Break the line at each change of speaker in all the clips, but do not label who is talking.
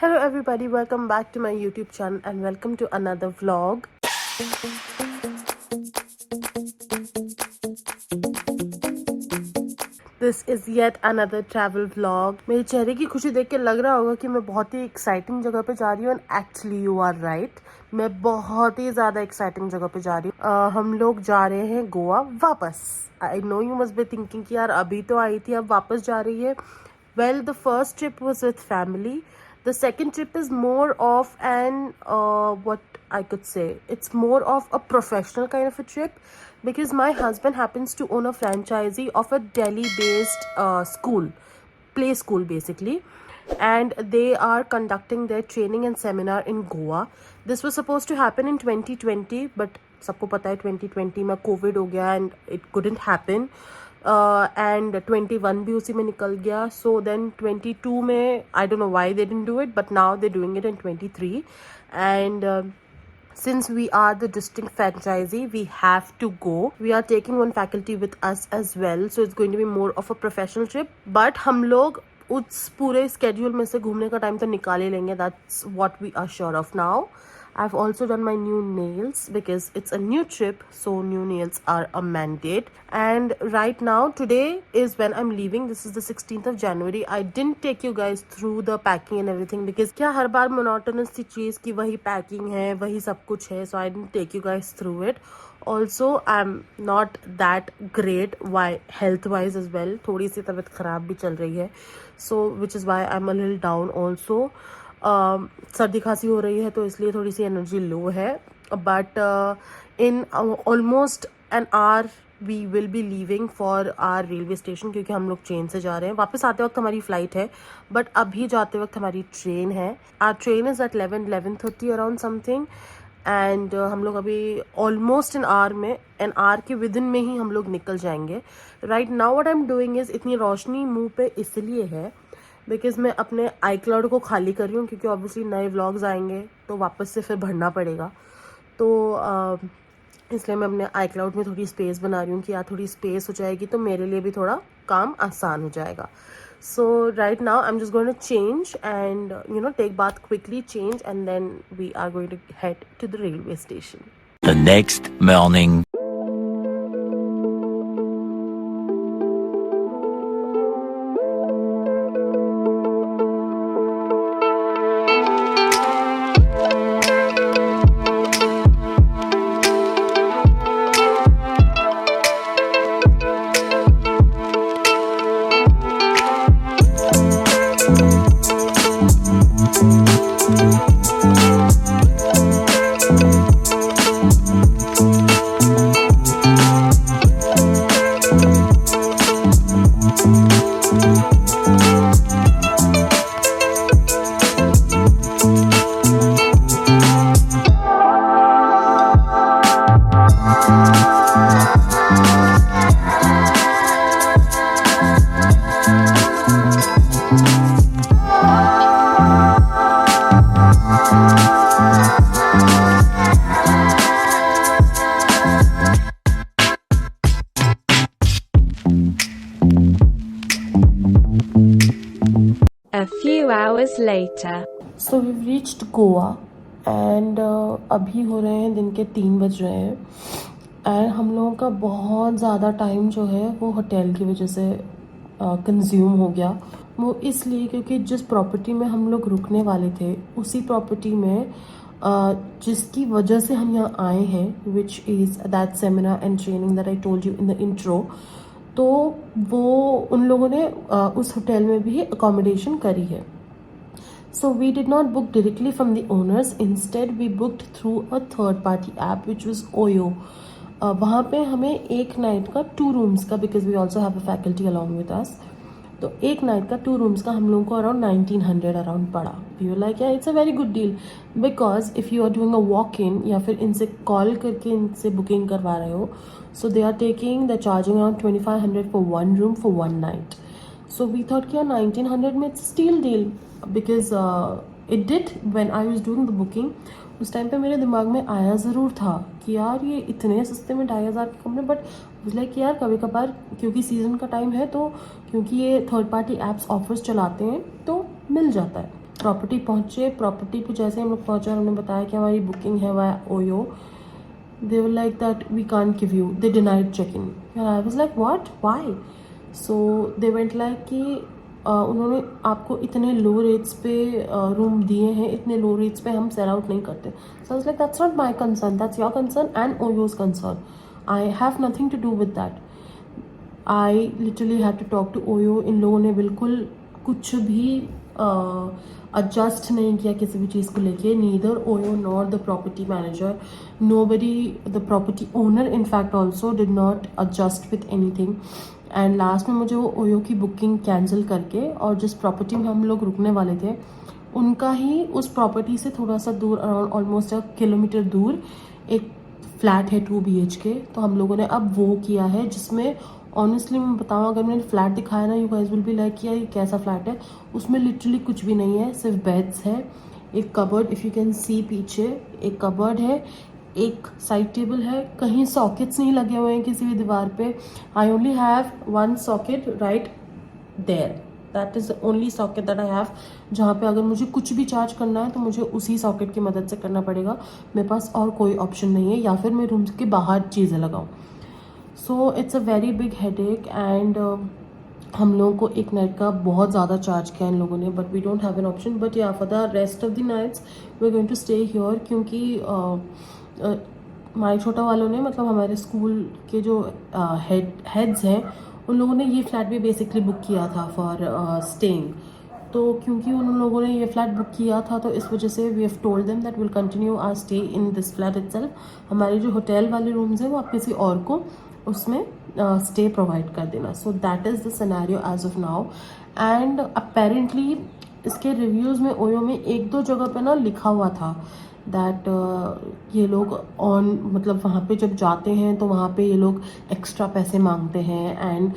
Hello everybody, welcome back to my YouTube channel and welcome to another vlog. This is yet another travel vlog. मेरे चेहरे की खुशी देख के लग रहा होगा कि मैं बहुत ही एक्साइटिंग जगह पे जा रही हूँ and actually you are right. मैं बहुत ही ज़्यादा एक्साइटिंग जगह पे जा रही हूँ. हम लोग जा रहे हैं गोवा वापस. I know you must be thinking कि यार अभी तो आई थी अब वापस जा रही है. Well, the first trip was with family. The second trip is more of an what I could say. It's more of a professional kind of a trip because my husband happens to own a franchisee of a Delhi-based play school basically, and they are conducting their training and seminar in Goa. This was supposed to happen in 2020, but सबको पता है 2020 में Covid हो गया and it couldn't happen. And 21 भी उसी में निकल गया. So then 22 में I don't know why they didn't do it, but now they're doing it in 23. And since we are the distinct franchisee, we have to go. We are taking one faculty with us as well, so it's going to be more of a professional trip. But हम लोग उस पूरे schedule में से घूमने का time तो निकाल ही लेंगे. That's what we are sure of now. I've also done my new nails because it's a new trip, so new nails are a mandate. And right now, today is when I'm leaving. This is the 16th of January. I didn't take you guys through the packing and everything because क्या हर बार monotonous सी चीज़ की वही packing है, वही सब कुछ है. So I didn't take you guys through it. Also, I'm not that great health wise as well. थोड़ी सी तबीयत खराब भी चल रही है. So which is why I'm a little down also. सर्दी खांसी हो रही है तो इसलिए थोड़ी सी एनर्जी लो है. But in almost an hour we will be leaving for our railway station क्योंकि हम लोग ट्रेन से जा रहे हैं. वापस आते वक्त हमारी फ़्लाइट है बट अभी जाते वक्त हमारी ट्रेन है. Our train is at 11:30 around something. And हम लोग अभी ऑलमोस्ट एन आवर के विद इन में ही हम लोग निकल जाएंगे. Right now what I am doing is इतनी रोशनी मुंह पे इसलिए है बिकॉज मैं अपने iCloud को खाली कर रही हूँ क्योंकि ऑब्वियसली नए व्लॉग्स आएंगे तो वापस से फिर भरना पड़ेगा. तो इसलिए मैं अपने iCloud में थोड़ी स्पेस बना रही हूँ कि यार थोड़ी स्पेस हो जाएगी तो मेरे लिए भी थोड़ा काम आसान हो जाएगा. So right now I am just going to change and take bath quickly change and then we are going to head to the railway station.
The next morning.
A few hours later.
So we've reached Goa and अभी हो रहे हैं दिन के 3 बज रहे हैं. And हम लोगों का बहुत ज़्यादा टाइम जो है वो होटल की वजह से कंज्यूम हो गया. वो इसलिए क्योंकि जिस प्रॉपर्टी में हम लोग रुकने वाले थे उसी प्रॉपर्टी में जिसकी वजह से हम यहाँ आए हैं which is that seminar and training that I told you in the intro. तो वो उन लोगों ने उस होटल में भी अकोमोडेशन करी है. So we did not book directly from the owners. Instead, we booked through a third-party app, which was Oyo. वहाँ पे हमें एक नाइट का 2 rooms का because we also have a faculty along with us. तो एक नाइट का 2 rooms का हम लोगों को अराउंड 1900 अराउंड पड़ा. We were like, yeah, it's a very good deal because if you are doing a walk-in या फिर इनसे कॉल करके इनसे बुकिंग करवा रहे हो, so they are charging around 2500 for 1 room for 1 night. So we thought कि यार 1900 में it's a steal deal because it did when I was doing the booking. उस टाइम पे मेरे दिमाग में आया ज़रूर था कि यार ये इतने सस्ते में 2500 के कमरे. बट लाइक यार कभी कभार क्योंकि सीज़न का टाइम है तो क्योंकि ये थर्ड पार्टी ऐप्स ऑफर्स चलाते हैं तो मिल जाता है. प्रॉपर्टी पहुँचे, प्रॉपर्टी पे जैसे हम लोग पहुँचे और हमने बताया कि हमारी बुकिंग है via OYO, they were like that we can't give you, they denied check-in and I was like what, why? So they went like कि उन्होंने आपको इतने लो रेट्स पे रूम दिए हैं, इतने लो रेट्स पे हम सेल आउट नहीं करते. So I was like that's not my concern, that's your concern and Oyo's concern. I have nothing to do with that. I literally had to talk to Oyo. इन लोगों ने बिल्कुल कुछ भी adjust नहीं किया किसी भी चीज़ को लेके. Neither Oyo nor the property manager, nobody, the property owner in fact also did not adjust with anything. And last में मुझे वो ओयो की बुकिंग कैंसिल करके और जिस प्रॉपर्टी में हम लोग रुकने वाले थे उनका ही उस प्रॉपर्टी से थोड़ा सा दूर, अराउंड ऑलमोस्ट 1 किलोमीटर दूर एक फ्लैट है 2 BHK. तो हम लोगों ने अब वो किया है, जिसमें ऑनेस्टली मैं बताऊँ, अगर मैंने फ्लैट दिखाया ना, you guys will be like यार ये कैसा फ्लैट है. उसमें लिटरली कुछ भी नहीं है, सिर्फ बेड्स है, एक कबर्ड, इफ़ यू कैन सी पीछे एक कबर्ड है, एक साइड टेबल है, कहीं सॉकेट्स नहीं लगे हुए हैं किसी भी दीवार पे. I only have 1 socket right there, that is the only socket that I have, जहाँ पे अगर मुझे कुछ भी चार्ज करना है तो मुझे उसी सॉकेट की मदद से करना पड़ेगा. मेरे पास और कोई ऑप्शन नहीं है, या फिर मैं रूम के बाहर चीज़ें लगाऊँ. So it's a very big headache and हम लोगों को एक नाइट का बहुत ज़्यादा चार्ज किया इन लोगों ने, but we don't have an option. But yeah for the rest of the nights we are going to stay here, क्योंकि हमारे छोटा वालों ने, मतलब हमारे स्कूल के जो हेड्स हैं, उन लोगों ने ये फ्लैट भी बेसिकली बुक किया था फॉर स्टेइंग. तो क्योंकि उन लोगों ने ये फ्लैट बुक किया था तो इस वजह से we have told them that will continue our stay in this flat itself. हमारे जो होटल वाले रूम्स हैं वो आप किसी और को उसमें स्टे प्रोवाइड कर देना. So that is the scenario as of now. And apparently इसके रिव्यूज़ में ओयो में 1-2 जगह पे ना लिखा हुआ था दैट ये लोग मतलब वहाँ पे जब जाते हैं तो वहाँ पे ये लोग एक्स्ट्रा पैसे मांगते हैं. And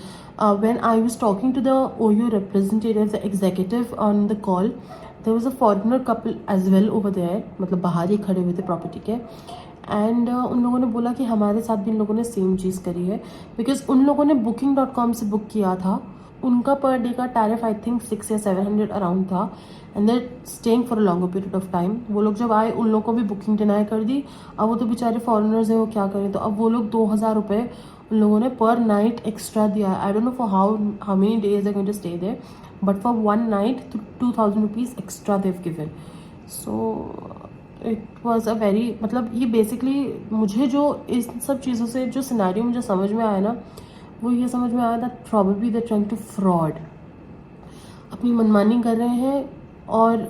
when I was talking to the OYO representative, the executive on the call, there was a foreigner couple as well over there, मतलब बाहर ही खड़े हुए थे प्रॉपर्टी के. एंड उन लोगों ने बोला कि हमारे साथ भी इन लोगों ने सेम चीज़ करी है, बिकॉज उन लोगों ने booking.com से बुक किया था. उनका पर डे का टैरिफ आई थिंक 600 या 700 अराउंड था, and there staying for a longer period of time. वो लोग जब आए उन लोगों को भी बुकिंग डिनाई कर दी. अब वो तो बेचारे फॉरेनर्स हैं, वो क्या करें. तो अब वो लोग 2000 रुपये उन लोगों ने पर नाइट एक्स्ट्रा दिया. I don't know for how many days are going to stay there, but for 1 night 2000 rupees extra they've given. So it was a very, मतलब ये बेसिकली मुझे जो इस सब चीज़ों से जो सिनेरियो मुझे समझ में आया ना, वो ये समझ में आया that probably they trying to fraud, अपनी मनमानी कर रहे हैं और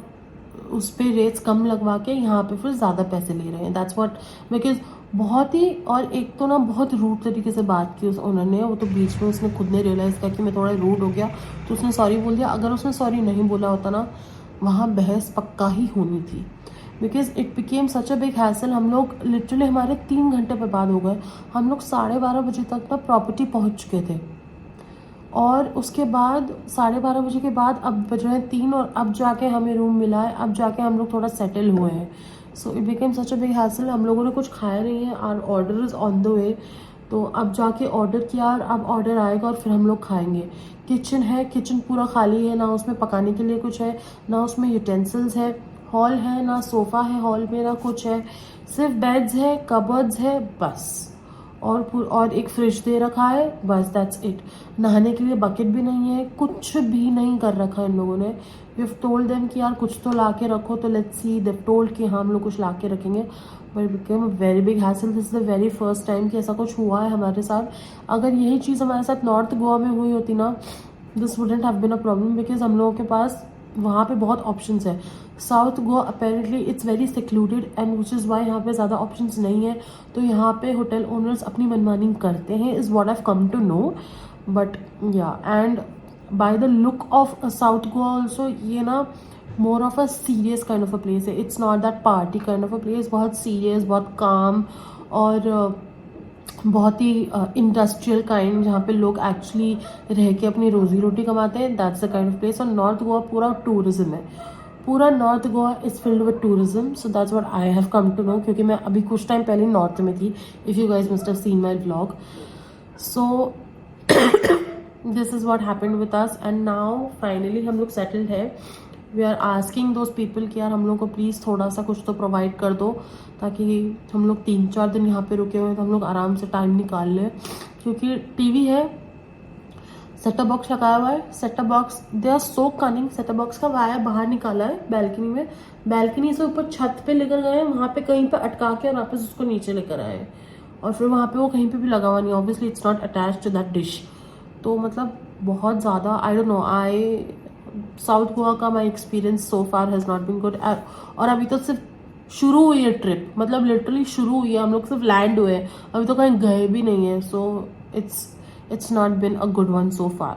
उस पर रेट्स कम लगवा के यहाँ पे फिर ज़्यादा पैसे ले रहे हैं. दैट्स व्हाट, बिकॉज बहुत ही, और एक तो ना बहुत रूड तरीके से बात की उस ओनर ने. वो तो बीच में उसने खुद ने रियलाइज़ किया कि मैं थोड़ा रूड हो गया तो उसने सॉरी बोल दिया. अगर उसने सॉरी नहीं बोला होता ना, वहाँ बहस पक्का ही होनी थी, because it became such a big hassle. हम लोग लिटरली, हमारे 3 घंटे बर्बाद हो गए. हम लोग 12:30 बजे तक ना प्रॉपर्टी पहुँच चुके थे, और उसके बाद 12:30 बजे के बाद अब बज रहे हैं 3, और अब जाके हमें रूम मिला है, अब जाके हम लोग थोड़ा सेटल हुए हैं. So it became such a big hassle. हम लोगों ने कुछ खाया नहीं है, our order is on the way. तो अब जाके ऑर्डर किया और अब ऑर्डर आएगा और फिर हम लोग खाएंगे. किचन है, किचन पूरा खाली है, ना उसमें पकाने के लिए कुछ है, ना उसमें यूटेंसिल्स है. हॉल है, ना सोफ़ा है हॉल में, ना कुछ है, सिर्फ बेड्स है, कबर्ड्स है बस, और एक फ्रिज दे रखा है बस, दैट्स इट. नहाने के लिए बकेट भी नहीं है, कुछ भी नहीं कर रखा इन लोगों ने. वी हैव टोल्ड देम कि यार कुछ तो ला के रखो, तो लेट्स सी, दे टोल्ड कि हाँ हम लोग कुछ ला के रखेंगे. But became a very big hassle. This is the very first time कि ऐसा कुछ हुआ है हमारे साथ. अगर यही चीज़ हमारे साथ नॉर्थ गोवा में हुई होती ना, this wouldn't have been a problem, because हम लोगों के पास वहाँ पे बहुत ऑप्शंस है. South Goa apparently it's very secluded, and which is why यहाँ पे ज़्यादा ऑप्शंस नहीं है. तो यहाँ पे होटल ओनर्स अपनी मनमानी करते हैं, is what I have come to know. But yeah, and by the look of south Goa also, ये ना more of a serious kind of a place है. It's not that party kind of a place. बहुत serious, बहुत काम, और बहुत ही industrial kind, जहाँ पे लोग एक्चुअली रह के अपनी रोजी रोटी कमाते हैं. That's the kind of place. और नॉर्थ गोवा पूरा टूरिज्म है, पूरा north Goa is filled with tourism. So that's what I have come to know, क्योंकि मैं अभी कुछ टाइम पहले नॉर्थ में थी, if you guys must have seen my vlog. So this is what happened with us. And now finally हम लोग settled है. We are asking those people कि यार हम लोग को प्लीज़ थोड़ा सा कुछ तो प्रोवाइड कर दो, ताकि हम लोग 3-4 दिन यहाँ पे रुके हुए हैं तो हम लोग आराम से टाइम निकाल लें, क्योंकि टीवी है, सेटअप बॉक्स लगाया हुआ है, setup box they are so cunning, setup box का वायर बाहर निकाला है बैल्कनी में, बैल्कनी से ऊपर छत पे लेकर गए हैं, वहाँ पे कहीं पे अटका के और वापस उसको नीचे लेकर आए हैं, और फिर वहाँ पे वो कहीं पे भी लगा हुआ नहीं, obviously it's not attach to that dish. तो मतलब बहुत ज़्यादा I don't know, south Goa का my experience so far has not been good. और अभी तो सिर्फ शुरू हुई है ट्रिप, मतलब लिटरली शुरू हुई है, हम लोग सिर्फ लैंड हुए हैं, अभी तो कहीं गए भी नहीं है, सो it's not been a good one so far.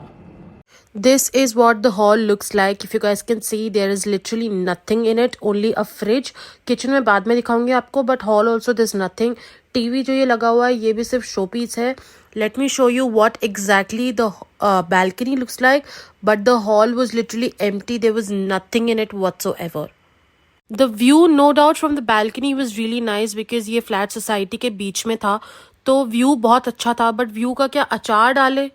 This is what the hall looks like. If you guys can see, there is literally nothing in it, only a fridge. Kitchen में बाद में दिखाऊंगी आपको, but hall also there's nothing. TV जो ये लगा हुआ है ये भी सिर्फ शो पीस है. Let me show you what exactly the balcony looks like, but the hall was literally empty. There was nothing in it whatsoever. The view no doubt from the balcony was really nice because ये flat society के बीच में था, तो view बहुत अच्छा था, but view का क्या अचार डाले।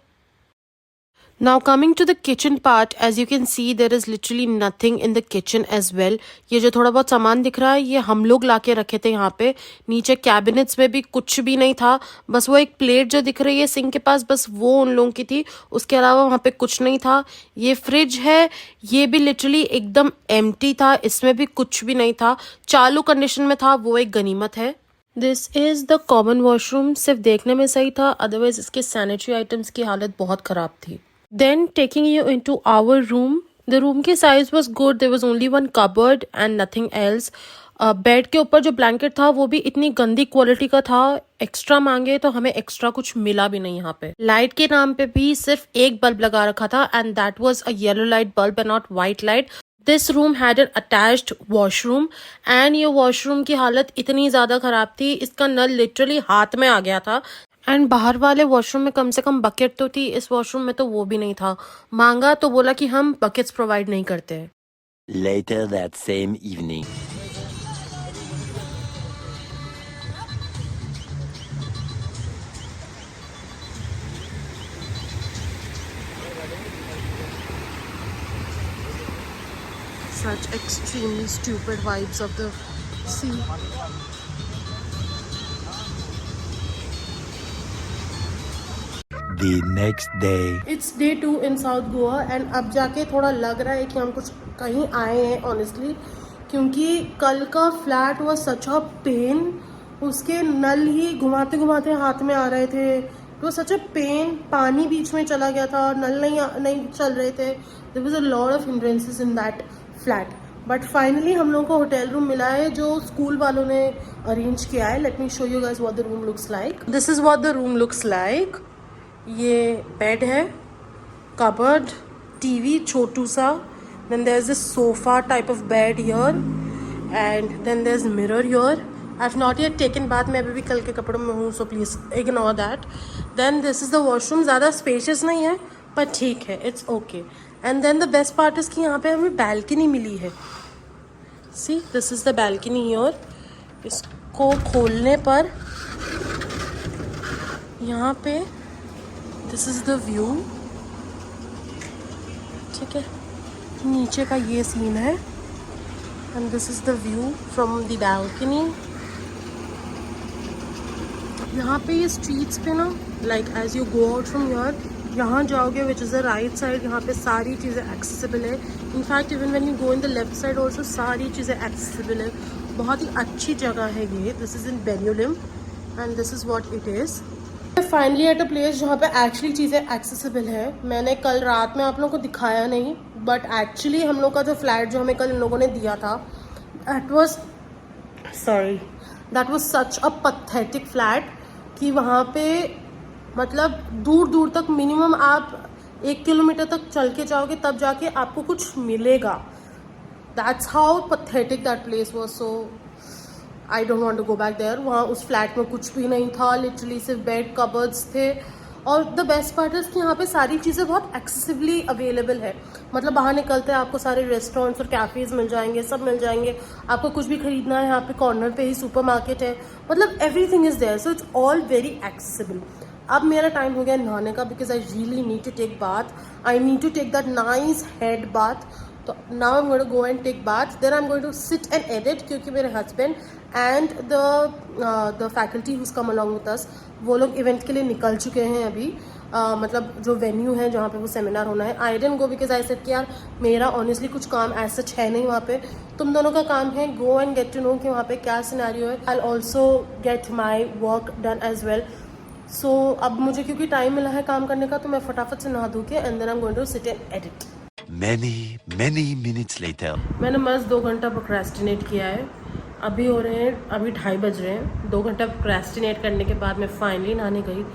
Now coming to the kitchen part, as you can see there is literally nothing in the kitchen as well. ये जो थोड़ा बहुत सामान दिख रहा है ये हम लोग लाके रखे थे यहाँ पे, नीचे कैबिनेट्स में भी कुछ भी नहीं था, बस वो एक प्लेट जो दिख रही है सिंक के पास, बस वो उन लोगों की थी, उसके अलावा वहाँ पे कुछ नहीं था। ये फ्रिज है, ये भी लिटरली एकदम एम्प्टी था, इसमें भी कुछ भी नहीं था, चालू कंडीशन में था, वो एक गनीमत है। This is the common washroom, सिर्फ देखने में सही था, अदरवाइज इसके सैनिटरी आइटम्स की हालत बहुत खराब थी। Then taking you into our room, the room की size was good, there was only one cupboard and nothing else. Bed के ऊपर जो ब्लैंकेट था वो भी इतनी गंदी क्वालिटी का था, एक्स्ट्रा मांगे तो हमें एक्स्ट्रा कुछ मिला भी नहीं यहाँ पे। लाइट के नाम पे भी सिर्फ एक बल्ब लगा रखा था and that was a yellow light bulb and not white light. This room had an attached washroom and ये वॉशरूम की हालत इतनी ज्यादा खराब थी, इसका नल लिटरली हाथ में आ गया था। एंड बाहर वाले वॉशरूम में कम से कम बकेट तो थी, इस वॉशरूम में तो वो भी नहीं था। मांगा तो बोला कि हम बकेट्स प्रोवाइड नहीं करते।
Later that same evening.
Such extremely stupid vibes of the sea.
The next day.
It's day 2 in South Goa and अब जाके थोड़ा लग रहा है कि हम कुछ कहीं आए हैं ऑनेस्टली, क्योंकि कल का flat was such a pain, उसके नल ही घुमाते घुमाते हाथ में आ रहे थे, it was such a pain, पानी बीच में चला गया था, नल नहीं चल रहे थे, there was a lot of hindrances in that flat. But finally हम लोगों को होटल रूम मिला है जो स्कूल वालों ने अरेंज किया है। Let me show you guys what the room looks like. This is what the room looks like. ये बेड है, कबर्ड, टीवी छोटू सा, then there is a sofa type of bed here and then there is mirror here. I have not yet taken bath, मैं अभी भी कल के कपड़ों में हूँ, so please ignore that. Then this is the washroom, ज़्यादा स्पेशियस नहीं है पर ठीक है, it's okay. And then the best part is कि यहाँ पे हमें बैल्कनी मिली है। See this is the balcony here. इसको खोलने पर यहाँ पे दिस इज द व्यू, ठीक है, नीचे का ये सीन है and this is the view from the balcony. यहाँ पे ये स्ट्रीट्स पे ना, like as you go out from here, यहाँ जाओगे which is the right side, यहाँ पे सारी चीज़ें एक्सेसिबल है। In fact even when you go in the left side also सारी चीज़ें एक्सेसिबल है। बहुत ही अच्छी जगह है ये। This is in Benaulim and this is what it is. Finally at a place जहाँ पे एक्चुअली चीज़ें एक्सेसिबल है। मैंने कल रात में आप लोगों को दिखाया नहीं, बट एक्चुअली हम लोग का जो फ्लैट जो हमें कल इन लोगों ने दिया था, that was such a pathetic flat कि वहाँ पे मतलब दूर दूर तक मिनिमम आप 1 किलोमीटर तक चल के जाओगे तब जाके आपको कुछ मिलेगा। That's how pathetic that place was. So I don't want to go back there. वहाँ उस फ्लैट में कुछ भी नहीं था, लिटरली सिर्फ बेड, कबर्ड्स थे। और द बेस्ट पार्ट इज कि यहाँ पे सारी चीज़ें बहुत एक्सेसिवली अवेलेबल है। मतलब बाहर निकलते हैं आपको सारे रेस्टोरेंट्स और कैफ़ेज़ मिल जाएंगे, सब मिल जाएंगे। आपको कुछ भी खरीदना है यहाँ पे कॉर्नर पे ही सुपर मार्केट है, मतलब everything is there, so it's all very accessible. अब मेरा टाइम हो गया नहाने का, because I really need to take bath. I need to take that nice head bath. तो now I am going to go and take bath, then I am going to sit and edit, क्योंकि मेरे husband and the faculty whose come along with us, वो लोग event के लिए निकल चुके हैं अभी। मतलब जो वेन्यू है जहाँ पे वो सेमिनार होना है। I didn't go because I said कि यार मेरा ऑनेस्टली कुछ काम ऐसा सच है नहीं वहाँ पे, तुम दोनों का काम है go and get to know कि वहाँ पे क्या सिनेरियो है। I also get my work done as well. So अब मुझे क्योंकि टाइम मिला है काम करने का, तो मैं फटाफट से नहा धो के and then I am going to sit and edit.
Many minutes later.
मैंने मस्त 2 घंटा प्रोक्रेस्टिनेट किया है। अभी हो रहे हैं, अभी 2:30 बज रहे हैं। 2 घंटा प्रोक्रेस्टिनेट करने के बाद मैं फाइनली नहाने गई।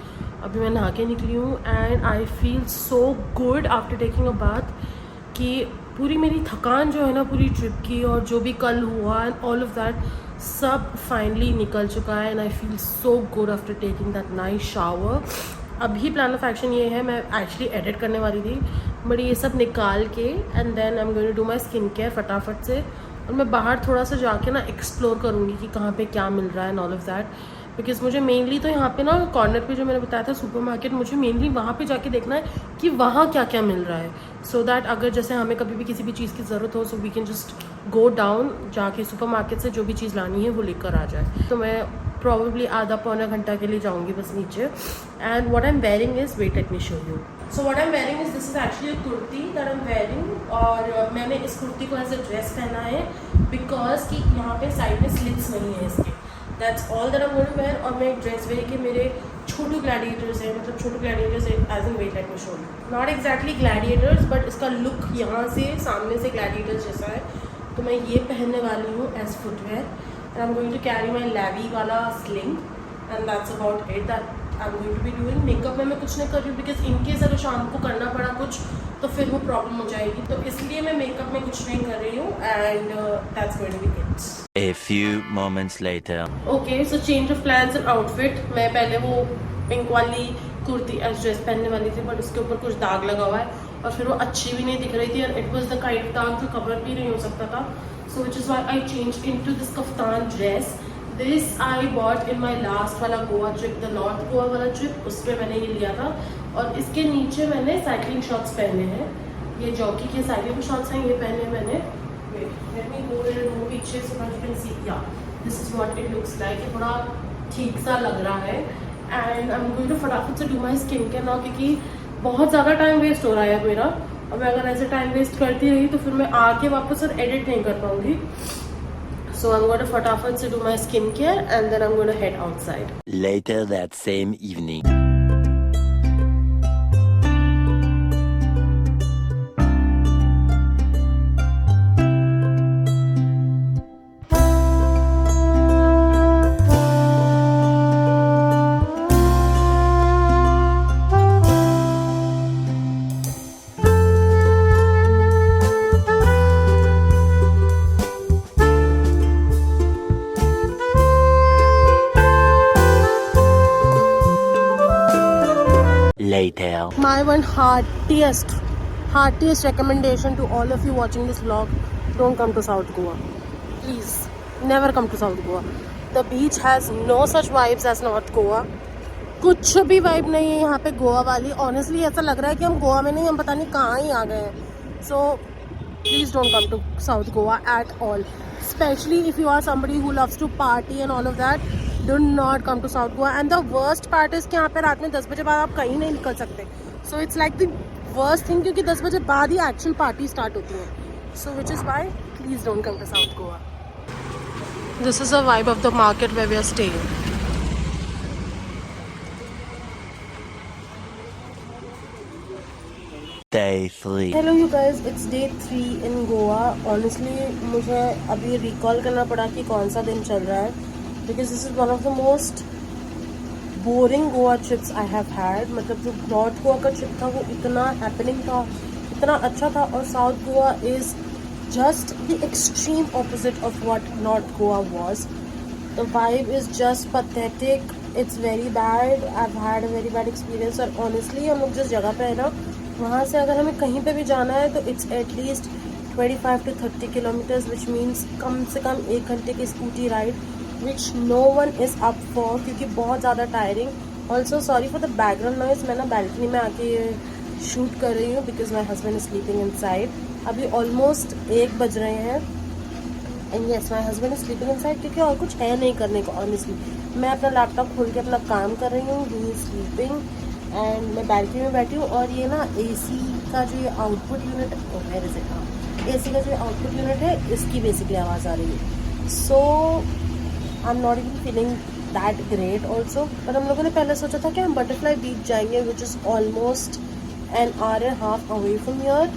अभी मैं नहा के निकली हूँ and I feel so good after taking a bath, कि पूरी मेरी थकान जो है ना पूरी ट्रिप की और जो भी कल हुआ एंड ऑल ऑफ दैट सब फाइनली निकल चुका है and I feel so good after taking that nice shower. अभी प्लान ऑफ एक्शन ये है, मैं एक्चुअली एडिट करने वाली थी बट ये सब निकाल के and then I am going to do my skin care फटाफट से, और मैं बाहर थोड़ा सा जाके ना एक्सप्लोर करूँगी कि कहाँ पे क्या मिल रहा है and all of that, because मुझे मेनली तो यहाँ पे ना कॉर्नर पे जो मैंने बताया था सुपरमार्केट, मुझे मेनली वहाँ पे जाके देखना है कि वहाँ क्या क्या मिल रहा है, सो दैट अगर जैसे हमें कभी भी किसी भी चीज़ की ज़रूरत हो so we can just go down, जाके सुपरमार्केट से जो भी चीज़ लानी है वो लेकर आ जाए। तो मैं प्रॉबेबली आधा पौना घंटा के लिए जाऊँगी बस नीचे। And what I am wearing is, wait let me show you. So what I am wearing is, this is actually a kurti that I am wearing, और मैंने इस कुर्ती को एज अ ड्रेस पहना है बिकॉज कि यहाँ पे साइड में स्लिट्स नहीं है इसके। That's all that I am going to wear. और मैं एक ड्रेस वेयर के मेरे छोटू ग्लैडिएटर्स हैं, मतलब छोटू gladiators as in wait let me show you, not exactly gladiators but इसका लुक यहाँ से सामने से ग्लैडिएटर्स जैसा है, तो मैं ये पहनने वाली हूँ as footwear. And I am going to carry my Lavie वाला sling and that's about it that I am going to be doing. Makeup में मैं कुछ नहीं कर रही हूँ बिकॉज इनकेस अगर शाम को करना पड़ा कुछ तो फिर वो प्रॉब्लम हो जाएगी, तो इसलिए मैं मेकअप में कुछ नहीं कर रही हूँ and that's going to be it.
A few moments later.
Okay, so change of plans and outfit. मैं पहले वो पिंक वाली कुर्ती एज ड्रेस पहनने वाली थी बट उसके ऊपर कुछ दाग लगा हुआ है और फिर वो अच्छी भी नहीं दिख रही थी और it was the kind of दाग जो कवर भी नहीं हो सकता था, so which is why I change in to this kaftan dress. This I bought in my last वाला Goa trip, the north Goa वाला ट्रिप, उसमें मैंने ये लिया था। और इसके नीचे मैंने साइकिलिंग शॉर्ट्स पहने हैं, ये जॉकी के साइकिलिंग शॉर्ट्स हैं, ये पहने मैंने। Let me go and move picture so that you can see. Yeah, this is what it looks like. ये थोड़ा ठीक सा लग रहा है and I'm going to फटाफट से do my skin care now, क्योंकि बहुत ज़्यादा टाइम वेस्ट हो रहा है मेरा, और मैं अगर ऐसे टाइम वेस्ट करती रही तो फिर मैं आके वापस और एडिट नहीं कर पाऊँगी। So I'm going to फटाफट से do my skin care and then I'm going to head outside.
Later that same evening. Later.
My one heartiest recommendation to all of you watching this vlog: don't come to South Goa. Please, never come to South Goa. The beach has no such vibes as North Goa. कुछ भी vibe नहीं है यहाँ पे गोवा वाली। Honestly ऐसा लग रहा है कि हम गोवा में नहीं, हम पता नहीं कहाँ ही आ गए हैं। So please don't come to south Goa at all, especially if you are somebody who loves to party and all of that. Do not come to South Goa. And the worst part is कि यहाँ पे रात में 10 बजे बाद आप कहीं नहीं निकल सकते। So it's like the worst thing, क्योंकि 10 बजे बाद ही एक्चुअल पार्टी स्टार्ट होती है। So which is why please don't come to South Goa. This is the vibe of the market where we are staying.
Day 3.
Hello you guys, it's day 3 in Goa. Honestly मुझे अभी recall करना पड़ा कि कौन सा दिन चल रहा है, because this is one of the most boring Goa trips I have had. मतलब जो नॉर्थ गोवा का ट्रिप था वो इतना हैपनिंग था, इतना अच्छा था, और south Goa is just the extreme opposite of what north Goa was. The vibe is just pathetic, it's very bad. I have had a very bad experience. और ऑनेस्टली हम लोग जिस जगह पे है ना, वहाँ से अगर हमें कहीं पे भी जाना है तो it's at least 25 to 30 kilometres, which means कम से कम 1 घंटे की scooty ride, which no one is up for, क्योंकि बहुत ज़्यादा tiring. Also sorry for the background noise. मैं ना बैल्कनी में आके शूट कर रही हूँ because my husband is sleeping inside. अभी ऑलमोस्ट 1 बज रहे हैं and yes my husband is sleeping inside, क्योंकि और कुछ है नहीं करने को ऑनेस्टली। मैं अपना लैपटॉप खोल के अपना काम कर रही हूँ, ही इज स्लीपिंग एंड मैं बैल्कनी में बैठी हूँ। और ये ना एसी का जो ये आउटपुट यूनिट एसी का जो आउटपुट यूनिट है इसकी बेसिकली आवाज़ आ रही है। So I am not even feeling that great also. पर हम लोगों ने पहले सोचा था कि हम बटरफ्लाई बीच जाएंगे which is almost an hour and half away from here.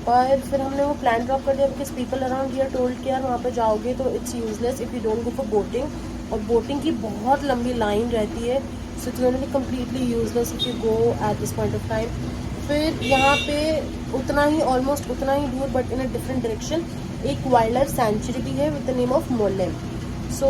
पर फिर हमने वो प्लान ड्रॉप कर दिया because people around here told कि यार वहाँ पे जाओगे तो it's useless if you don't go for boating. और बोटिंग की बहुत लंबी लाइन रहती है, so it's going to be completely useless if you go at this point of time. फिर यहाँ पे उतना ही ऑलमोस्ट उतना ही दूर but in a different direction एक वाइल्ड लाइफ सेंचुरी भी है with the name of Mollem. So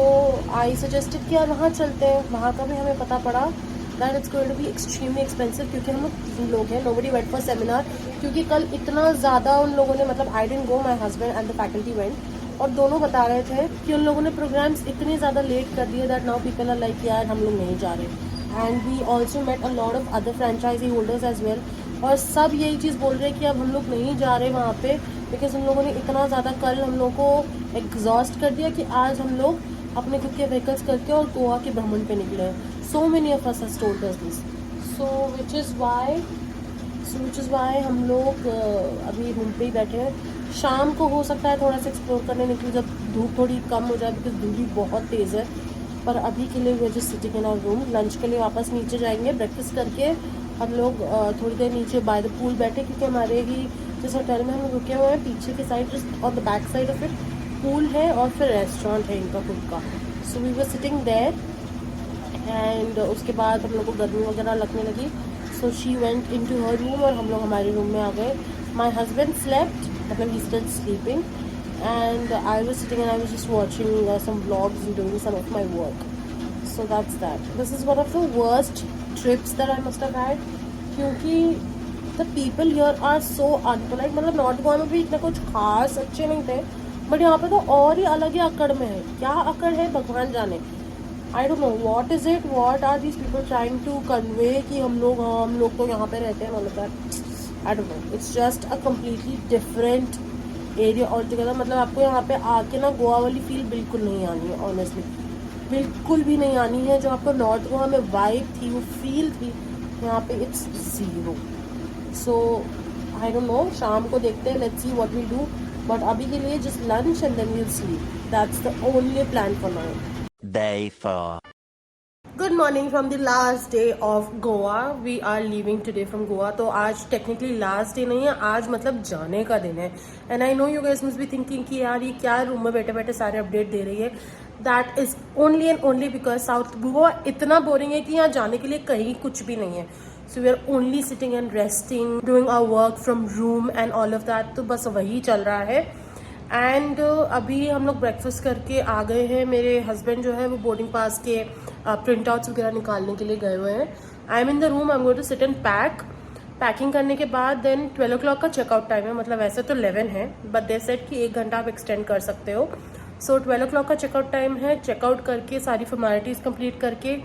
I suggested कि यार वहाँ चलते हैं। वहाँ का भी हमें पता पड़ा that it's going to be extremely expensive, क्योंकि हम लोग 3 लोग हैं, नोबडी वेंट फॉर सेमिनार। क्योंकि कल इतना ज़्यादा उन लोगों ने, मतलब I didn't go, my husband and the faculty went, और दोनों बता रहे थे कि उन लोगों ने प्रोग्राम्स इतने ज़्यादा लेट कर दिए that now people are like यार हम लोग नहीं जा रहे। And we also met a lot of other franchisee holders as well, और सब यही चीज़ बोल रहे हैं कि अब हम लोग नहीं जा रहे वहाँ पे बिकॉज उन लोगों ने इतना ज़्यादा कल हम लोग को एग्जॉस्ट कर दिया कि आज हम लोग अपने खुद के व्हीकल्स करके और गोवा के भ्रमण पे निकले हैं। So many of us has told us this, so which is Y हम लोग अभी रूम पे ही बैठे हैं। शाम को हो सकता है थोड़ा सा एक्सप्लोर करने निकले जब धूप थोड़ी कम हो जाए बिकॉज धूप भी बहुत तेज़ है। पर अभी के लिए we are just sitting in our room. Lunch के लिए वापस नीचे जाएंगे, ब्रेकफास्ट करके हम लोग थोड़ी देर नीचे बाय द पूल बैठे, क्योंकि हमारे ही जिस होटल में हम रुके हुए हैं पीछे की side just on the back side of it pool है और फिर रेस्टोरेंट है इनका खुद का। So we were sitting there and उसके बाद हम लोग को गर्मी वगैरह लगने लगी, so she went in to her room और हम लोग हमारे रूम में आ गए। माई हस्बैंड स्लेप्ट, मतलब he still sleeping, and I was sitting and I was just watching some vlogs and doing some of my work. So that's that. This is one of the worst trips that I must have had, क्योंकि the people here are so unpolite. मतलब north Goa में भी इतना कुछ खास अच्छे नहीं थे, बट यहाँ पे तो और ही अलग ही अकड़ में है। क्या अकड़ है भगवान जाने। I don't know what is it, what are these people trying to convey कि हम लोग तो यहाँ पे रहते हैं, मतलब I don't know, it's just a completely different area all together. मतलब आपको यहाँ पे आके ना गोवा वाली फील बिल्कुल नहीं आनी है, ऑनेस्टली बिल्कुल भी नहीं आनी है। जो आपको नॉर्थ गोवा में वाइब थी, वो फील थी, यहाँ पे it's zero. So I don't know, शाम को देखते हैं, let's see what we do, but अभी के लिए just lunch and then we'll sleep, that's the only plan for now.
Day 4.
Good morning from the last day of Goa. We are leaving today from Goa. तो आज technically last day नहीं है, आज मतलब जाने का दिन है। And I know you guys must be thinking कि यार ये क्या रूम में बैठे बैठे सारे अपडेट दे रही है। That is only and only because south Goa इतना बोरिंग है कि यहाँ जाने के लिए कहीं कुछ भी नहीं है। So we are only sitting and resting, doing our work from room and all of that. तो बस वही चल रहा है। एंड अभी हम लोग ब्रेकफास्ट करके आ गए हैं। मेरे हस्बैंड जो है वो बोर्डिंग पास के प्रिंट आउट्स वगैरह निकालने के लिए गए हुए हैं। I am in the room, I am going to sit and packing करने के बाद देन 12 o'clock का चेकआउट टाइम है। मतलब वैसे तो 11 है, बट दे सेड कि 1 घंटा आप एक्सटेंड कर सकते हो। सो 12 o'clock का चेकआउट टाइम है। चेकआउट करके सारी फॉर्मेलिटीज़ कंप्लीट करके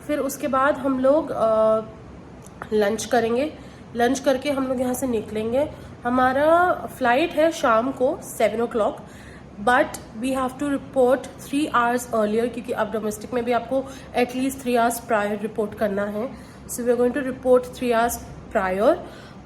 फिर उसके बाद हम लोग लंच करेंगे। लंच करके हम लोग यहाँ से निकलेंगे। हमारा फ्लाइट है शाम को 7 o'clock, but we have to report 3 hours earlier, क्योंकि अब डोमेस्टिक में भी आपको एटलीस्ट 3 hours प्रायर रिपोर्ट करना है। So we are going to report 3 hours prior.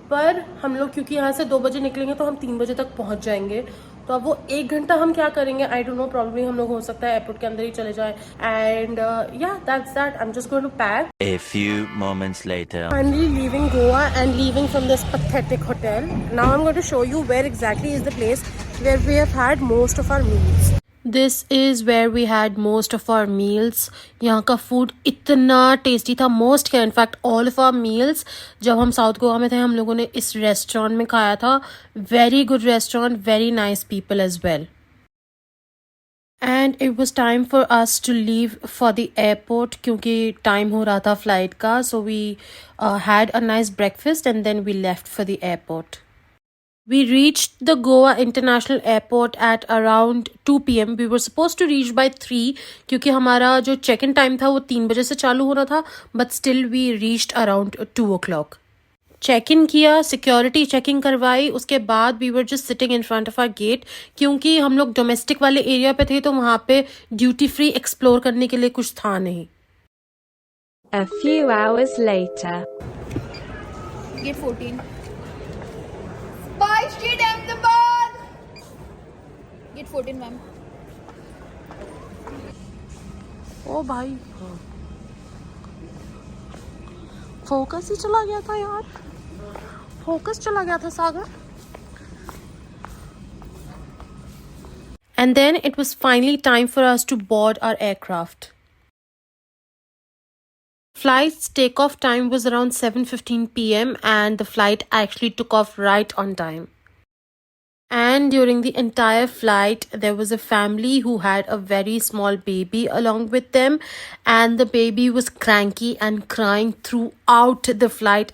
पर हम लोग क्योंकि यहाँ से 2 बजे निकलेंगे तो हम 3 बजे तक पहुँच जाएंगे। तो अब वो 1 घंटा हम क्या करेंगे, आई डोंट नो, प्रॉब्लली हम लोग हो सकता है एयरपोर्ट के अंदर ही चले जाए। एंड या that's that, I am just going to pack.
A few moments later.
Finally leaving Goa and leaving from this pathetic hotel. Now I'm going to show you where exactly is the place where we have had most of our meals. This is where we had most of our meals. यहाँ का food इतना tasty था, most क्या in fact all of our meals जब हम south Goa में थे हम लोगों ने इस रेस्टोरेंट में खाया था। Very good restaurant, very nice people as well. And it was time for us to leave for the airport, क्योंकि टाइम हो रहा था फ्लाइट का। So we had a nice breakfast and then we left for the airport. We reached the Goa International Airport at around 2 PM. We were supposed to reach by 3 क्योंकि हमारा जो check in time था वो 3 बजे से चालू हो रहा था, but still we reached around 2 o'clock. Check in किया, सिक्योरिटी चेकिंग करवाई, उसके बाद we were just sitting in front of our gate, क्योंकि हम लोग डोमेस्टिक वाले एरिया पे थे तो वहाँ पे ड्यूटी फ्री एक्सप्लोर करने के लिए कुछ था नहीं.
A few hours later.
Gate 14. Spy Street, Ahmedabad. Gate 14, ma'am.
ओ भाई, फोकस ही चला गया था यार, फोकस चला गया था सागर. And then it was finally time for us to board our aircraft. Flight's takeoff time was around 7:15 p.m. and the flight actually took off right on time. And during the entire flight, there was a family who had a very small baby along with them, and the baby was cranky and crying throughout the flight.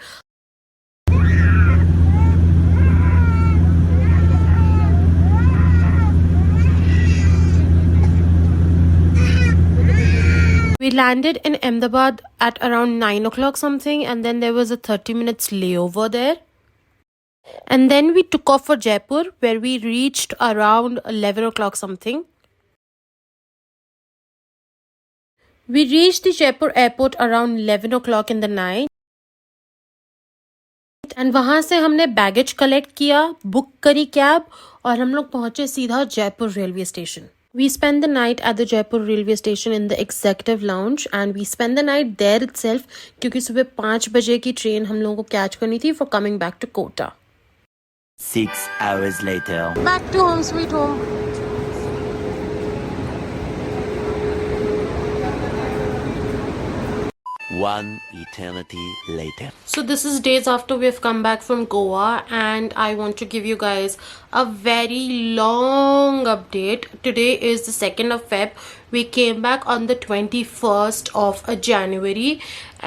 We landed in Ahmedabad at around 9 o'clock something, and then there was a 30 minutes layover there. And then we took off for Jaipur, where we reached around 11 o'clock something. We reached the Jaipur airport around 11 o'clock in the night. And वहाँ से हमने baggage collect किया, book करी cab, और हम लोग पहुँचे सीधा Jaipur railway station. We spent the night at the Jaipur railway station in the executive lounge, and we spent the night there itself क्योंकि सुबह 5 बजे की ट्रेन हम लोगों को कैच करनी थी for coming back to Kota.
6 hours later.
Back to home sweet home.
One eternity later.
So this is days after we have come back from Goa, and I want to give you guys a very long update. Today is the 2nd of Feb. We came back on the 21st of January,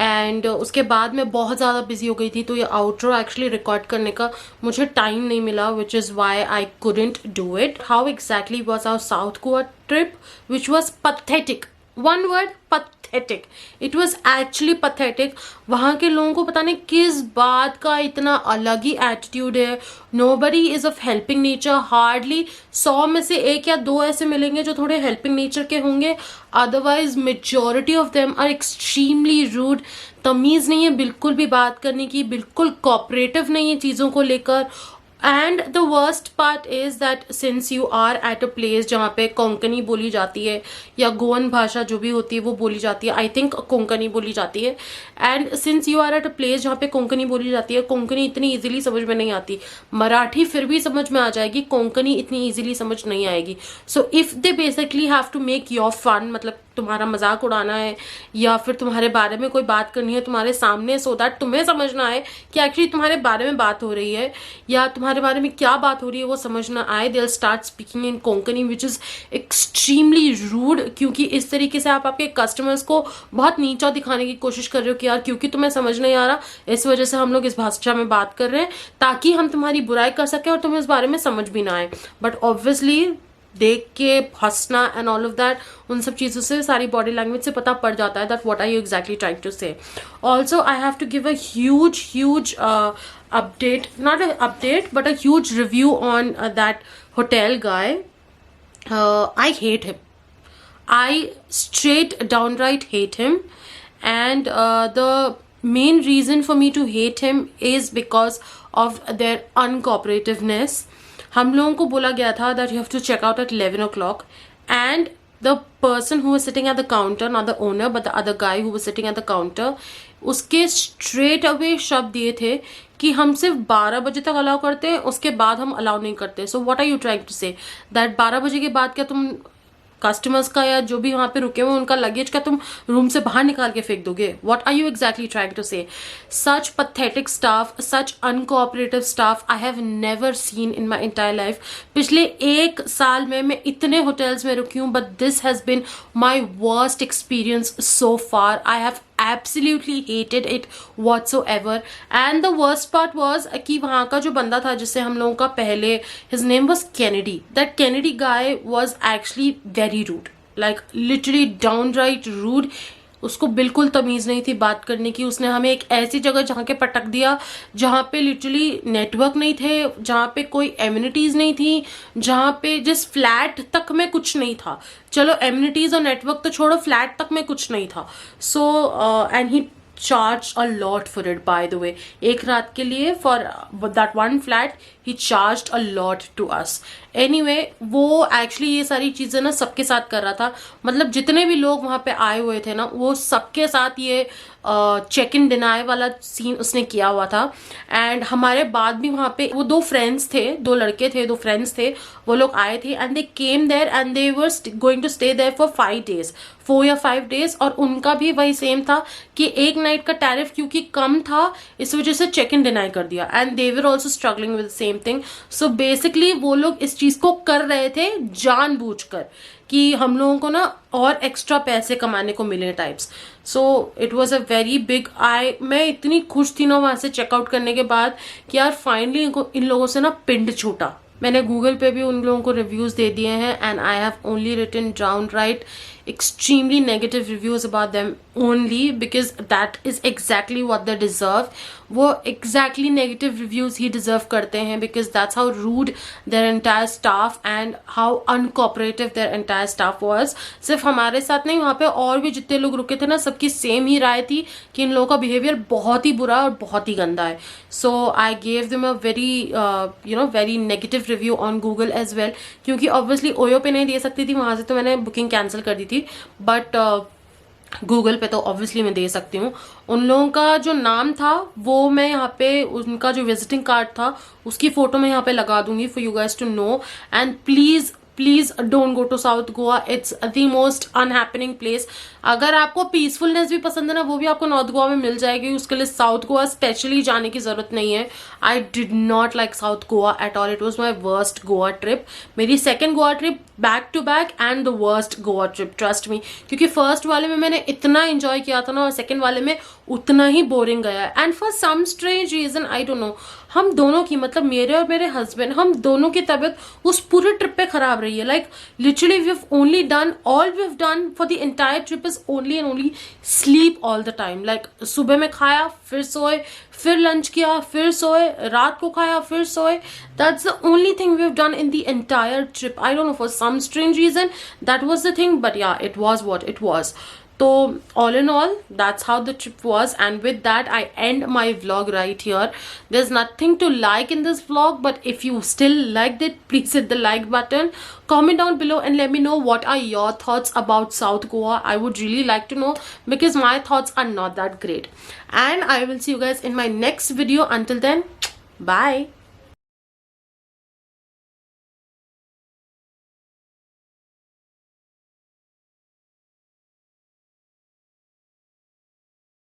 and उसके बाद मैं बहुत ज़्यादा busy हो गई थी, तो ये आउट्रो एक्चुअली रिकॉर्ड करने का मुझे टाइम नहीं मिला, which is why I couldn't do it. How exactly was our South Goa trip, which was pathetic. One word, pathetic. It was actually pathetic. वहाँ के लोगों को पता नहीं किस बात का इतना अलग ही एटीट्यूड है. Nobody is of helping nature. Hardly 100 में से 1 या 2 ऐसे मिलेंगे जो थोड़े helping nature के होंगे. Otherwise, majority of them are extremely rude. तमीज़ नहीं है बिल्कुल भी बात करने की, बिल्कुल cooperative नहीं है चीज़ों को लेकर. And the worst part is that since you are at a place जहाँ पे कोंकणी बोली जाती है या गोवन भाषा जो भी होती है वो बोली जाती है, I think कोंकणी बोली जाती है. And since you are at a place जहाँ पे कोंकणी बोली जाती है, कोंकणी इतनी इजीली समझ में नहीं आती. मराठी फिर भी समझ में आ जाएगी, कोंकणी इतनी इजीली समझ नहीं आएगी. So if they basically have to make your fun, मतलब तुम्हारा मजाक उड़ाना है या फिर तुम्हारे बारे में कोई बात करनी है तुम्हारे सामने, सो दैट तुम्हें समझना आए कि एक्चुअली तुम्हारे बारे में बात हो रही है या तुम्हारे बारे में क्या बात हो रही है वो समझना आए, they will start speaking in Konkani, which is extremely rude. क्योंकि इस तरीके से आप आपके कस्टमर्स को बहुत नीचा दिखाने की कोशिश कर रहे हो कि यार क्योंकि तुम्हें समझ नहीं आ रहा इस वजह से हम लोग इस भाषा में बात कर रहे हैं ताकि हम तुम्हारी बुराई कर सकें और तुम्हें इस बारे में समझ भी ना आए. बट ऑब्वियसली देख के हंसना एंड ऑल ऑफ दैट, उन सब चीज़ों से सारी बॉडी लैंग्वेज से पता पड़ जाता है that what are you exactly trying to say. Also I have to give a huge update, not an update but a huge review on that hotel guy. I hate him. I straight downright hate him, and the main reason for me to hate him is because of their uncooperativeness. हम लोगों को बोला गया था that you have to check out at 11 o'clock, and the person who was sitting at the counter, not the owner but the other guy who was sitting at the counter, उसके straight away शब्द दिए थे कि हम सिर्फ 12 बजे तक allow करते हैं, उसके बाद हम अलाउ नहीं करते. So what are you trying to say that 12 बजे के बाद क्या तुम कस्टमर्स का या जो भी वहाँ पे रुके हुए उनका लगेज का तुम रूम से बाहर निकाल के फेंक दोगे? What are you exactly trying to say? Such pathetic staff, such uncooperative staff I have never seen in my entire life. पिछले 1 साल में मैं इतने होटल्स में रुकी हूँ, but this has been my worst experience so far. I have absolutely hated it whatsoever. And the worst part was कि वहाँ का जो बंदा था जिससे हम लोगों का पहले, his name was Kennedy. That Kennedy guy was actually very rude, like literally downright rude. उसको बिल्कुल तमीज़ नहीं थी बात करने की। उसने हमें एक ऐसी जगह जहाँ के पटक दिया जहाँ पे लिटरली नेटवर्क नहीं थे, जहाँ पे कोई एम्यूनिटीज़ नहीं थी, जहाँ पे जिस फ्लैट तक में कुछ नहीं था। चलो एम्यूनिटीज़ और नेटवर्क तो छोड़ो, फ्लैट तक में कुछ नहीं था। So and he charged a lot for it, by the way. एक रात के लिए for that one flat he charged a lot to us. Anyway, वो actually ये सारी चीज़ें ना सबके साथ कर रहा था। मतलब जितने भी लोग वहाँ पे आए हुए थे ना, वो सबके साथ ये चेक इन डिनाई वाला सीन उसने किया हुआ था। एंड हमारे बाद भी वहाँ पे वो दो फ्रेंड्स थे, दो लड़के थे, दो फ्रेंड्स थे, वो लोग आए थे and they came there and they were going to stay there for 5 days, 4 या 5 days। और उनका भी वही सेम था कि एक नाइट का टैरिफ क्योंकि कम था, इस वजह से चेक इन डिनाई कर दिया। And they were also struggling with same thing. So basically वो लोग इस चीज को कर रहे थे जानबूझकर कि हम लोगों को ना और एक्स्ट्रा पैसे कमाने को मिले types. So it was a very big मैं इतनी खुश थी ना वहां से चेकआउट करने के बाद कि यार फाइनली इन लोगों से ना पिंड छूटा। मैंने गूगल पे भी उन लोगों को रिव्यूज दे दिए हैं and I have only written down right extremely negative reviews about them only because that is exactly what they deserve. वो exactly negative reviews ही deserve करते हैं because that's how rude their entire staff and how uncooperative their entire staff was. सिर्फ हमारे साथ नहीं, वहाँ पे और भी जितने लोग रुके थे ना, सबकी सेम ही राय थी कि इन लोगों का बिहेवियर बहुत ही बुरा और बहुत ही गंदा है। So I gave them a very very negative review on Google as well, क्योंकि obviously ओयो पे नहीं दे सकती थी, वहां से तो मैंने बुकिंग कैंसिल कर दी थी, बट गूगल पे तो ऑब्वियसली मैं दे सकती हूँ। उन लोगों का जो नाम था वो मैं यहाँ पे, उनका जो विजिटिंग कार्ड था उसकी फोटो मैं यहाँ पे लगा दूंगी for you guys to know. And please don't go to south Goa, it's the most unhappening place. अगर आपको पीसफुलनेस भी पसंद है ना, वो भी आपको नॉर्थ गोवा में मिल जाएगी, उसके लिए साउथ गोवा स्पेशली जाने की जरूरत नहीं है। I did not like south Goa at all, it was my worst Goa trip, मेरी second Goa trip back to back and the worst Goa trip, trust me. क्योंकि फर्स्ट वाले में मैंने इतना एंजॉय किया था ना, और सेकेंड वाले में उतना ही बोरिंग गया। And for some strange reason I don't know, हम दोनों की, मतलब मेरे और मेरे हस्बैंड, हम दोनों की तबीयत उस पूरे ट्रिप पे खराब रही है। Like literally we have only done, all we have done for the entire trip is only and only sleep all the time. Like सुबह में खाया, फिर सोए, फिर लंच किया, फिर सोए, रात को खाया, फिर सोए। That's the only thing we have done in the entire trip. I don't know, for some strange reason that was the thing, but yeah, it was what it was. So all in all, that's how the trip was, and with that I end my vlog right here. There's nothing to like in this vlog, but if you still liked it, please hit the like button. Comment down below and let me know what are your thoughts about South Goa. I would really like to know because my thoughts are not that great. And I will see you guys in my next video. Until then, bye.